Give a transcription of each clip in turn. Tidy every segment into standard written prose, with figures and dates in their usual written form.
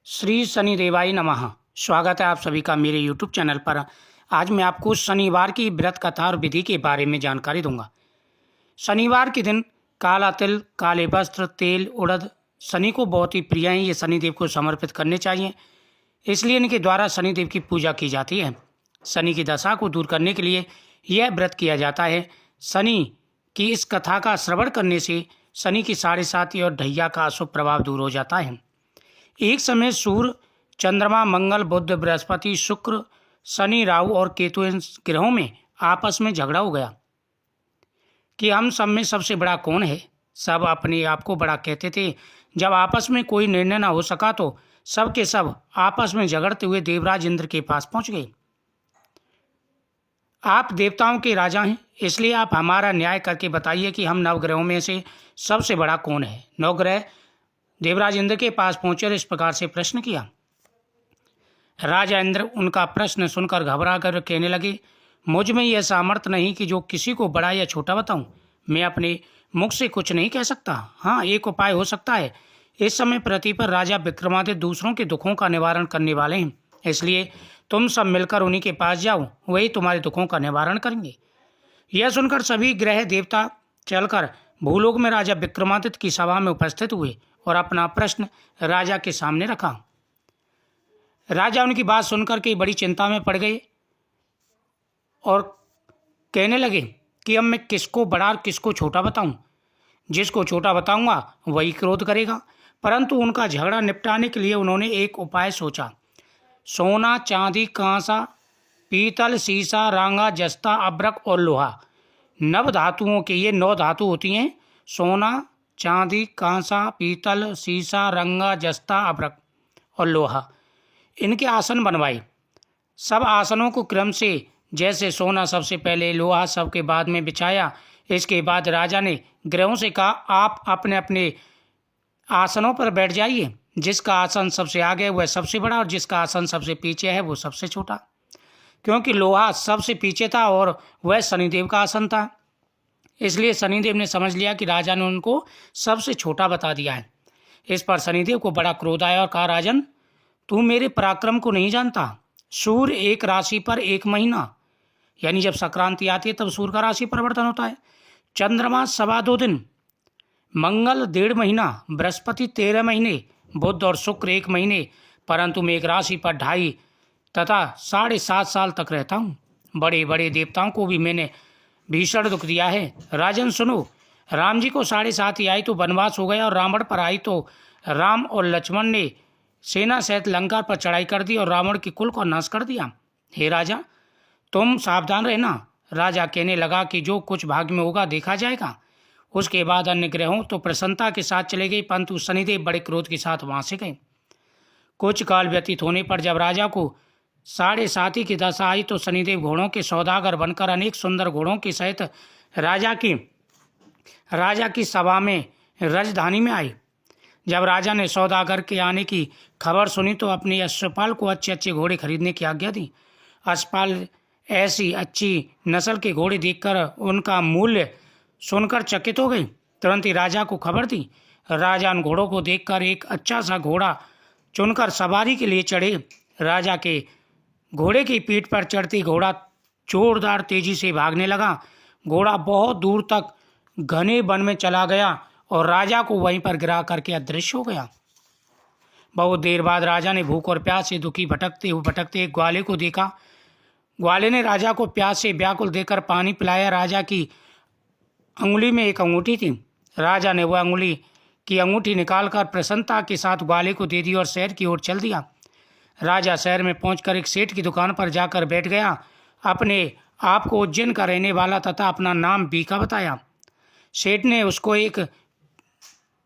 श्री शनिदेवाय नमः। स्वागत है आप सभी का मेरे यूट्यूब चैनल पर। आज मैं आपको शनिवार की व्रत कथा और विधि के बारे में जानकारी दूंगा। शनिवार के दिन काला तिल, काले वस्त्र, तेल, उड़द शनि को बहुत ही प्रिय हैं। ये शनिदेव को समर्पित करने चाहिए, इसलिए इनके द्वारा शनिदेव की पूजा की जाती है। शनि की दशा को दूर करने के लिए यह व्रत किया जाता है। शनि की इस कथा का श्रवण करने से शनि की साढ़े साती और ढैया का अशुभ प्रभाव दूर हो जाता है। एक समय सूर्य, चंद्रमा, मंगल, बुध, बृहस्पति, शुक्र, शनि, राहु और केतु इन ग्रहों में आपस में झगड़ा हो गया कि हम सब में सबसे बड़ा कौन है। सब अपने आप को बड़ा कहते थे। जब आपस में कोई निर्णय न हो सका तो सब के सब आपस में झगड़ते हुए देवराज इंद्र के पास पहुंच गए। आप देवताओं के राजा हैं, इसलिए आप हमारा न्याय करके बताइए कि हम नवग्रहों में से सबसे बड़ा कौन है। नवग्रह देवराज इंद्र के पास पहुंचे और इस प्रकार से प्रश्न किया। राजा इंद्र उनका प्रश्न सुनकर घबरा कर कहने लगे, मुझ में यह सामर्थ्य नहीं कि जो किसी को बड़ा या छोटा बताऊं। मैं अपने मुख से कुछ नहीं कह सकता। हाँ, एक उपाय हो सकता है। इस समय पृथ्वी पर राजा विक्रमादित्य दूसरों के दुखों का निवारण करने वाले हैं, इसलिए तुम सब मिलकर उन्हीं के पास जाओ, वही तुम्हारे दुखों का निवारण करेंगे। यह सुनकर सभी ग्रह देवता चलकर भूलोक में राजा विक्रमादित्य की सभा में उपस्थित हुए और अपना प्रश्न राजा के सामने रखा। राजा उनकी बात सुनकर के बड़ी चिंता में पड़ गए और कहने लगे कि अब मैं किसको बड़ा और किसको छोटा बताऊं। जिसको छोटा बताऊंगा वही क्रोध करेगा। परंतु उनका झगड़ा निपटाने के लिए उन्होंने एक उपाय सोचा। सोना, चांदी, कांसा, पीतल, सीसा, रांगा, जस्ता, अब्रक और लोहा, नव धातुओं के ये 9 धातु होती हैं। सोना, चांदी, कांसा, पीतल, सीसा, रंगा, जस्ता, अब्रक और लोहा, इनके आसन बनवाए। सब आसनों को क्रम से, जैसे सोना सबसे पहले, लोहा सबके बाद में बिछाया। इसके बाद राजा ने ग्रहों से कहा, आप अपने अपने आसनों पर बैठ जाइए। जिसका आसन सबसे आगे वह सबसे बड़ा और जिसका आसन सबसे पीछे है वो सबसे छोटा। क्योंकि लोहा सबसे पीछे था और वह शनिदेव का आसन था, इसलिए शनिदेव ने समझ लिया कि राजा ने उनको सबसे छोटा बता दिया है। इस पर शनिदेव को बड़ा क्रोध आया और कहा, राजन, तू मेरे पराक्रम को नहीं जानता। सूर्य एक राशि पर एक महीना, यानी जब संक्रांति आती है तब सूर्य का राशि परिवर्तन होता है। चंद्रमा 2.25 दिन, मंगल 1.5 महीना, बृहस्पति 13 महीने, बुध और शुक्र 1 महीने, परंतु मैं एक राशि पर 2.5 तथा 7.5 साल तक रहता हूँ। बड़े बड़े देवताओं को भी मैंने भीषण दुख दिया है। राजन सुनो, राम जी को 7.5 आई तो वनवास हो गया और रावण पर आई तो राम और लक्ष्मण ने सेना सहित लंका पर चढ़ाई कर दी और रावण के कुल को नाश कर दिया। हे राजा, तुम सावधान रहना। राजा कहने लगा कि जो कुछ भाग्य में होगा देखा जाएगा। उसके बाद अन्य ग्रहों तो प्रसन्नता के साथ चले गए, परंतु शनिदेव बड़े क्रोध के साथ वहां से गए। कुछ काल व्यतीत होने पर जब राजा को 7.5 की दशा आई तो शनिदेव घोड़ों के सौदागर बनकर अनेक सुंदर घोड़ों के सहित राजा की सभा में राजधानी में आए। जब राजा ने सौदागर के आने की खबर सुनी तो अपने अश्वपाल को अच्छे अच्छे घोड़े खरीदने की आज्ञा दी। अश्वपाल ऐसी अच्छी नस्ल के घोड़े देखकर उनका मूल्य सुनकर चकित हो गई। तुरंत ही राजा को खबर दी। राजा उन घोड़ों को देखकर एक अच्छा सा घोड़ा चुनकर सवारी के लिए चढ़े। राजा के घोड़े की पीठ पर चढ़ती घोड़ा जोरदार तेजी से भागने लगा। घोड़ा बहुत दूर तक घने वन में चला गया और राजा को वहीं पर गिरा करके अदृश्य हो गया। बहुत देर बाद राजा ने भूख और प्यास से दुखी भटकते एक ग्वाले को देखा। ग्वाले ने राजा को प्यास से व्याकुल देकर पानी पिलाया। राजा की अंगुली में एक अंगूठी थी। राजा ने वह अंगुली की अंगूठी निकालकर प्रसन्नता के साथ ग्वाले को दे दी और शहर की ओर चल दिया। राजा शहर में पहुंचकर एक सेठ की दुकान पर जाकर बैठ गया। अपने आप को उज्जैन का रहने वाला तथा अपना नाम बीका बताया। सेठ ने उसको एक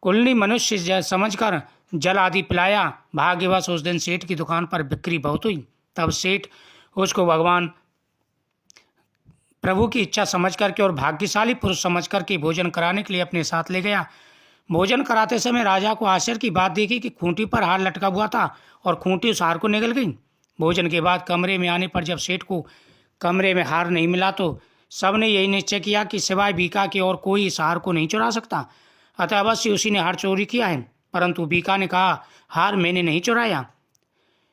कुलनी मनुष्य समझकर जल आदि पिलाया। भाग्यवश उस दिन सेठ की दुकान पर बिक्री बहुत हुई। तब सेठ उसको भगवान प्रभु की इच्छा समझ करके और भाग्यशाली पुरुष समझ करके भोजन कराने के लिए अपने साथ ले गया। भोजन कराते समय राजा को आश्चर्य की बात देखी कि खूंटी पर हार लटका हुआ था और खूंटी उस हार को निगल गई। भोजन के बाद कमरे में आने पर जब सेठ को कमरे में हार नहीं मिला तो सबने यही निश्चय किया कि सिवाय बीका के और कोई इस हार को नहीं चुरा सकता, अतः अवश्य उसी ने हार चोरी किया है। परंतु बीका ने कहा, हार मैंने नहीं चुराया।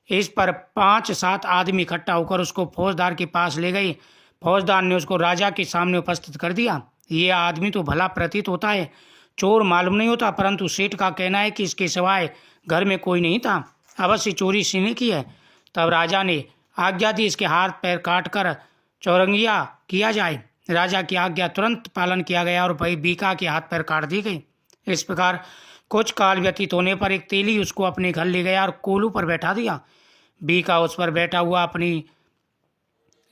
इस पर 5-7 आदमी इकट्ठा होकर उसको फौजदार के पास ले गए। फौजदार ने उसको राजा के सामने उपस्थित कर दिया। ये आदमी तो भला प्रतीत होता है, चोर मालूम नहीं होता, परंतु सेठ का कहना है कि इसके सिवाय घर में कोई नहीं था, अवश्य चोरी सीने की है। तब राजा ने आज्ञा दी, इसके हाथ पैर काट कर चौरंगिया किया जाए। राजा की आज्ञा तुरंत पालन किया गया और भाई बीका के हाथ पैर काट दी गई। इस प्रकार कुछ काल व्यतीत होने पर एक तेली उसको अपने घर ले गया और कोलू पर बैठा दिया। बीका उस पर बैठा हुआ अपनी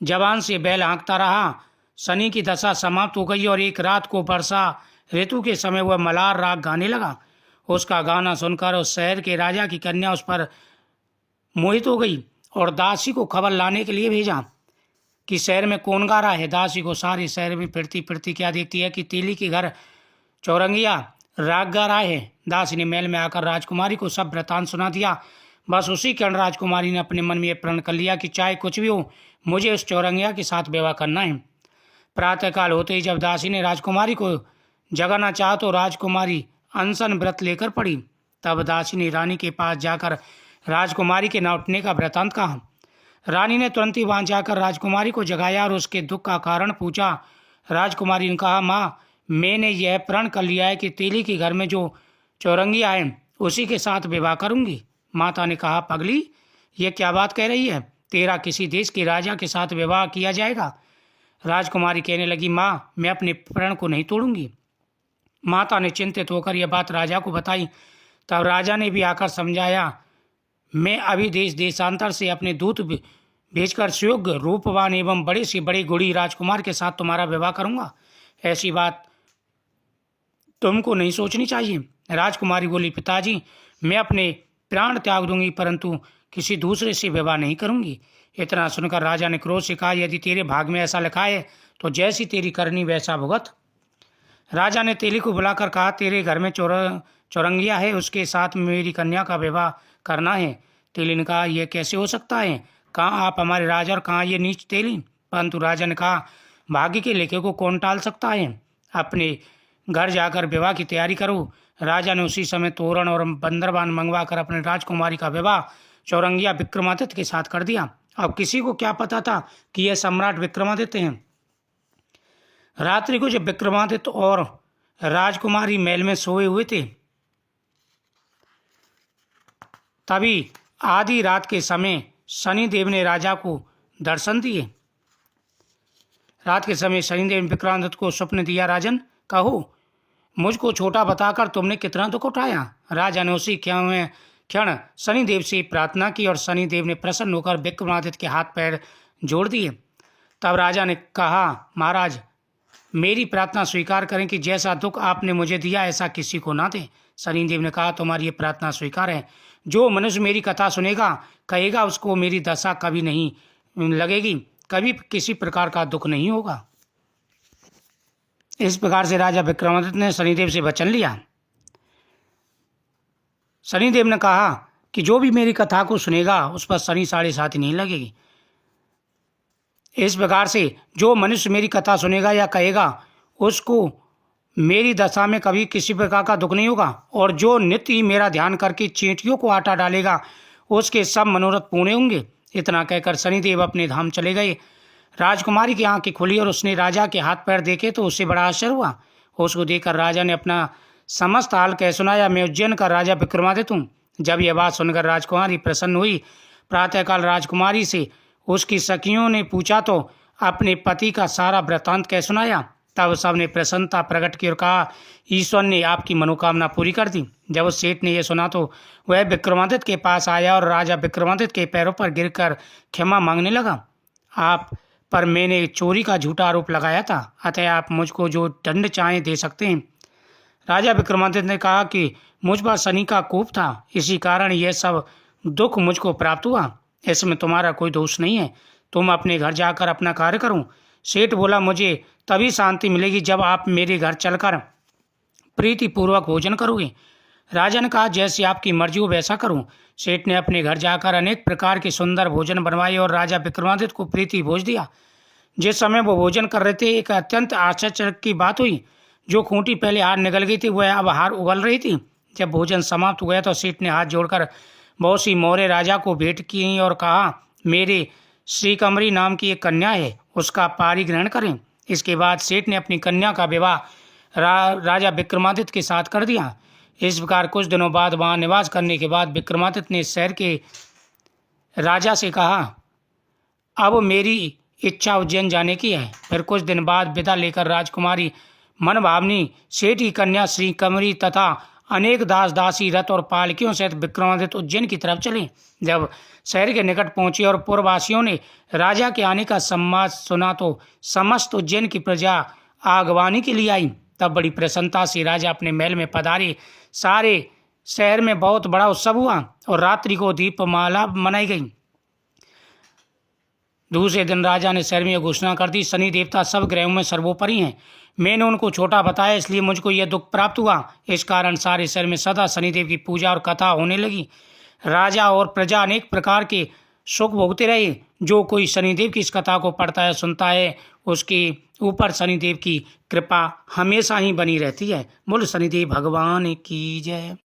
जबान से बैल हाँकता रहा। शनि की दशा समाप्त हो गई और एक रात को वर्षा ऋतु के समय वह मलार राग गाने लगा। उसका गाना सुनकर उस शहर के राजा की कन्या उस पर मोहित हो गई और दासी को खबर लाने के लिए भेजा कि शहर में कौन गा रहा है। दासी को सारे शहर में फिरती फिरती क्या देखती है कि तेली के घर चौरंगिया राग गा रहा है। दासी ने महल में आकर राजकुमारी को सब वृतांत सुना दिया। बस उसी क्षण राजकुमारी ने अपने मन में यह प्रण कर लिया कि चाहे कुछ भी हो, मुझे उस चौरंगिया के साथ विवाह करना है। प्रातःकाल होते ही जब दासी ने राजकुमारी को जगाना चाहा तो राजकुमारी अनशन व्रत लेकर पड़ी। तब दासी ने रानी के पास जाकर राजकुमारी के न उठने का वृतांत कहा। रानी ने तुरंत ही वहां जाकर राजकुमारी को जगाया और उसके दुख का कारण पूछा। राजकुमारी ने कहा, माँ, मैंने यह प्रण कर लिया है कि तेली के घर में जो चौरंगिया है उसी के साथ विवाह करूंगी। माता ने कहा, पगली, ये क्या बात कह रही है? तेरा किसी देश के राजा के साथ विवाह किया जाएगा? राजकुमारी कहने लगी, माँ, मैं अपने प्रण को नहीं तोड़ूंगी। माता ने चिंतित होकर यह बात राजा को बताई। तब राजा ने भी आकर समझाया, मैं अभी देश देशांतर से अपने दूत भेजकर सुयोग्य, रूपवान एवं बड़े से बड़े गुणी राजकुमार के साथ तुम्हारा विवाह करूंगा। ऐसी बात तुमको नहीं सोचनी चाहिए। राजकुमारी बोली, पिताजी, मैं अपने प्राण त्याग दूंगी, परंतु किसी दूसरे से विवाह नहीं करूंगी। इतना सुनकर राजा ने क्रोध से कहा, यदि तेरे भाग में ऐसा लिखा है तो जैसी तेरी करनी वैसा भुगत। राजा ने तेली को बुलाकर कहा, तेरे घर में चौरंगिया है, उसके साथ मेरी कन्या का विवाह करना है। तेली ने कहा, यह कैसे हो सकता है? कहाँ आप हमारे राजा और कहाँ ये नीच तेली? परंतु राजा ने कहा, भाग्य के लेखे को कौन टाल सकता है? अपने घर जाकर विवाह की तैयारी करो। राजा ने उसी समय तोरण और बंदरबान मंगवा कर अपने राजकुमारी का विवाह चौरंगिया विक्रमादित्य के साथ कर दिया। अब किसी को क्या पता था कि यह सम्राट विक्रमादित्य हैं। रात्रि को जब विक्रमादित्य और राजकुमारी महल में सोए हुए थे, तभी आधी रात के समय शनिदेव ने राजा को दर्शन दिए। रात के समय शनिदेव ने विक्रमादित्य को स्वप्न दिया, राजन, कहो, मुझको छोटा बताकर तुमने कितना दुख उठाया। राजा ने उसी क्षण शनिदेव से प्रार्थना की और शनिदेव ने प्रसन्न होकर विक्रमादित्य के हाथ पैर जोड़ दिए। तब राजा ने कहा, महाराज, मेरी प्रार्थना स्वीकार करें कि जैसा दुख आपने मुझे दिया ऐसा किसी को ना दे। शनिदेव ने कहा, तुम्हारी ये प्रार्थना स्वीकार है। जो मनुष्य मेरी कथा सुनेगा, कहेगा, उसको मेरी दशा कभी नहीं लगेगी, कभी किसी प्रकार का दुख नहीं होगा। इस प्रकार से राजा विक्रमादित्य ने शनिदेव से वचन लिया। शनिदेव ने कहा कि जो भी मेरी कथा को सुनेगा उस पर शनि 7.5 नहीं लगेगी। इस प्रकार से जो मनुष्य मेरी कथा सुनेगा या कहेगा, उसको मेरी दशा में कभी किसी प्रकार का दुख नहीं होगा, और जो नित्य ही मेरा ध्यान करके चींटियों को आटा डालेगा उसके सब मनोरथ पूर्ण होंगे। इतना कहकर शनिदेव अपने धाम चले गए। राजकुमारी की आंखें खुली और उसने राजा के हाथ पैर देखे तो उससे बड़ा आश्चर्य हुआ। उसको देखकर राजा ने अपना समस्त हाल कह सुनाया, मैं उज्जैन का राजा विक्रमादित्य हूँ। जब यह बात सुनकर राजकुमारी प्रसन्न हुई। प्रातःकाल राजकुमारी से उसकी सखियों ने पूछा तो अपने पति का सारा वृत्तांत कह सुनाया। तब सबने प्रसन्नता प्रकट की और कहा, ईश्वर ने आपकी मनोकामना पूरी कर दी। जब उस सेठ ने यह सुना तो वह विक्रमादित्य के पास आया और राजा विक्रमादित्य के पैरों पर गिरकर क्षमा मांगने लगा। आप पर मैंने चोरी का झूठा आरोप लगाया था, अतः आप मुझको जो दंड चाहें दे सकते हैं। राजा विक्रमादित्य ने कहा कि मुझ पर शनि का कोप था, इसी कारण यह सब दुख मुझको प्राप्त हुआ। इसमें तुम्हारा कोई दोष नहीं है, तुम अपने घर जाकर अपना कार्य करो। सेठ बोला, मुझे तभी शांति मिलेगी जब आप मेरे घर चलकर प्रीतिपूर्वक भोजन करोगे। राजा ने कहा, जैसी आपकी मर्जी हो वैसा करूं। सेठ ने अपने घर जाकर अनेक प्रकार के सुंदर भोजन बनवाए और राजा विक्रमादित्य को प्रीति भोज दिया। जिस समय वो भोजन कर रहे थे, एक अत्यंत आश्चर्य की बात हुई। जो खूंटी पहले हार निकल गई थी वह अब हार उगल रही थी। जब भोजन समाप्त हो गया तो सेठ ने हाथ जोड़कर बहुत सी मौर्य राजा को भेंट की और कहा, मेरे श्री कमरी नाम की एक कन्या है, उसका पारी ग्रहण करें। इसके बाद सेठ ने अपनी कन्या का विवाह राजा विक्रमादित्य के साथ कर दिया। इस प्रकार कुछ दिनों बाद वहाँ निवास करने के बाद विक्रमादित्य ने शहर के राजा से कहा, अब मेरी इच्छा उज्जैन जाने की है। फिर कुछ दिन बाद विदा लेकर राजकुमारी मनभावनी सेठ की कन्या श्री कमरी तथा अनेक दास दासी रथ और पालकियों सहित विक्रमादित्य उज्जैन की तरफ चले। जब शहर के निकट पहुंचे और पुरवासियों ने राजा के आने का समाचार सुना तो समस्त उज्जैन की प्रजा आगवानी के लिए आई। तब बड़ी प्रसन्नता से राजा अपने महल में पधारे। सारे शहर में बहुत बड़ा उत्सव हुआ और रात्रि को दीपमाला मनाई गई। दूसरे दिन राजा ने शहर में यह घोषणा कर दी, शनि देवता सब ग्रहों में सर्वोपरि हैं। मैंने उनको छोटा बताया, इसलिए मुझको यह दुख प्राप्त हुआ। इस कारण सारे शहर में सदा शनिदेव की पूजा और कथा होने लगी। राजा और प्रजा अनेक प्रकार के सुख भोगते रहे। जो कोई शनिदेव की इस कथा को पढ़ता है, सुनता है, उसके ऊपर शनिदेव की कृपा हमेशा ही बनी रहती है। बोल शनिदेव भगवान की जय।